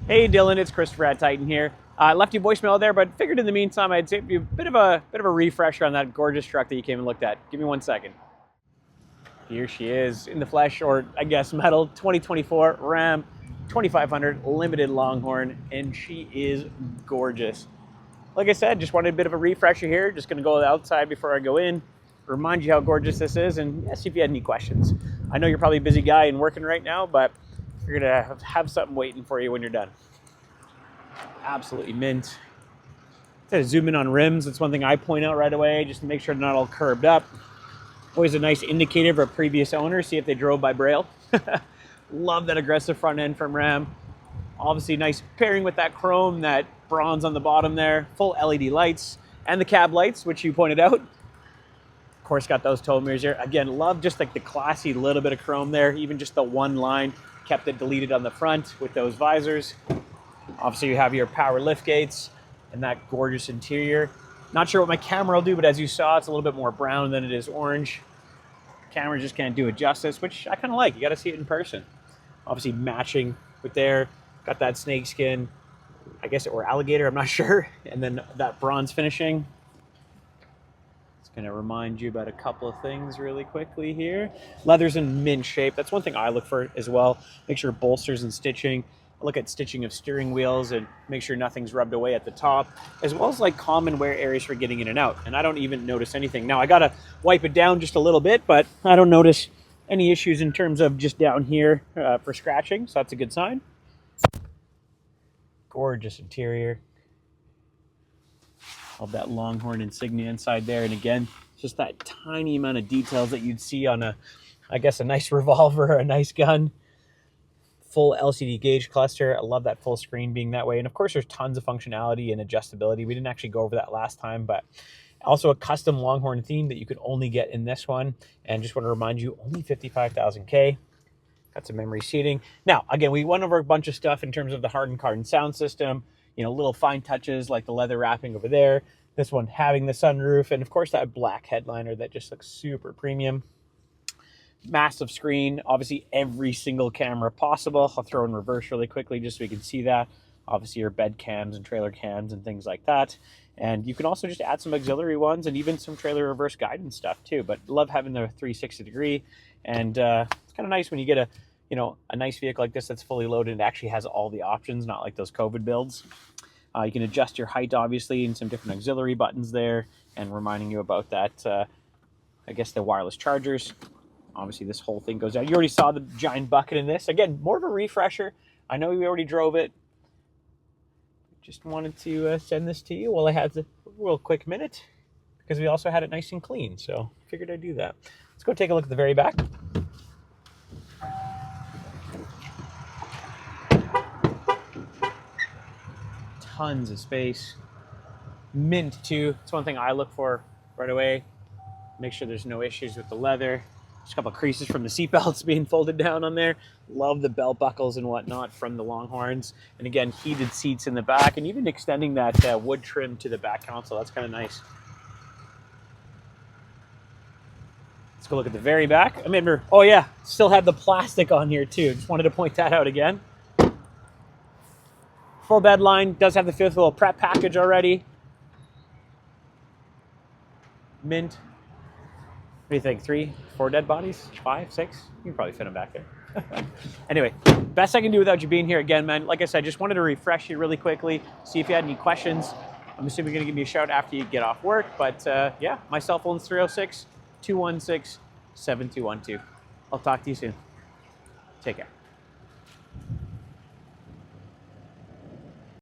Hey Dylan, it's Christopher at Titan here. I left you voicemail there, but figured in the meantime I'd give you a bit of a refresher on that gorgeous truck that you came and looked at. Give me 1 second. Here she is in the flesh, or I guess metal, 2024 Ram 2500 Limited Longhorn, and she is gorgeous. Like I said, just wanted a bit of a refresher here. Just going to go outside before I go in, remind you how gorgeous this is, and see if you had any questions. I know you're probably a busy guy and working right now, but you're going to have something waiting for you when you're done. Absolutely mint. To zoom in on rims, that's one thing I point out right away, just to make sure they're not all curved up. Always a nice indicator of a previous owner, see if they drove by Braille. Love that aggressive front end from Ram. Obviously nice pairing with that chrome, that bronze on the bottom there, full LED lights, and the cab lights, which you pointed out. Of course, got those tow mirrors here. Again, love just like the classy little bit of chrome there, even just the one line, kept it deleted on the front with those visors. Obviously, you have your power lift gates and that gorgeous interior. Not sure what my camera will do, but as you saw, it's a little bit more brown than it is orange. Camera just can't do it justice, which I kind of like. You got to see it in person. Obviously, matching with there. Got that snake skin, I guess, or alligator, I'm not sure. And then that bronze finishing. It's going to remind you about a couple of things really quickly here. Leather's in mint shape. That's one thing I look for as well. Make sure bolsters and stitching. Look at stitching of steering wheels and make sure nothing's rubbed away at the top, as well as like common wear areas for getting in and out. And I don't even notice anything. Now I gotta wipe it down just a little bit, but I don't notice any issues in terms of just down here for scratching. So that's a good sign. Gorgeous interior. Love that Longhorn insignia inside there. And again, just that tiny amount of details that you'd see on I guess a nice revolver or a nice gun. Full LCD gauge cluster. I love that full screen being that way. And of course, there's tons of functionality and adjustability. We didn't actually go over that last time, but also a custom Longhorn theme that you could only get in this one. And just want to remind you, only 55,000 K. Got some memory seating. Now, again, we went over a bunch of stuff in terms of the hardened sound system, little fine touches like the leather wrapping over there. This one having the sunroof, and of course that black headliner that just looks super premium. Massive screen, obviously every single camera possible. I'll throw in reverse really quickly just so you can see that. Obviously your bed cams and trailer cams and things like that. And you can also just add some auxiliary ones and even some trailer reverse guidance stuff too. But love having the 360 degree. And it's kind of nice when you get a nice vehicle like this that's fully loaded and actually has all the options, not like those COVID builds. You can adjust your height, obviously, and some different auxiliary buttons there, and reminding you about that, I guess, the wireless chargers. Obviously, this whole thing goes down. You already saw the giant bucket in this. Again, more of a refresher. I know we already drove it. Just wanted to send this to you while I had a real quick minute, because we also had it nice and clean. So figured I'd do that. Let's go take a look at the very back. Tons of space. Mint too. It's one thing I look for right away. Make sure there's no issues with the leather. Just a couple of creases from the seatbelts being folded down on there. Love the belt buckles and whatnot from the Longhorns. And again, heated seats in the back, and even extending that wood trim to the back console. That's kind of nice. Let's go look at the very back. I remember, oh yeah, still had the plastic on here too. Just wanted to point that out again. Full bed line, does have the fifth wheel prep package already. Mint. What do you think? 3, 4 dead bodies? 5, 6? You can probably fit them back there. Anyway, best I can do without you being here again, man. Like I said, just wanted to refresh you really quickly, see if you had any questions. I'm assuming you're going to give me a shout after you get off work. But yeah, my cell phone's 306-216-7212. I'll talk to you soon. Take care.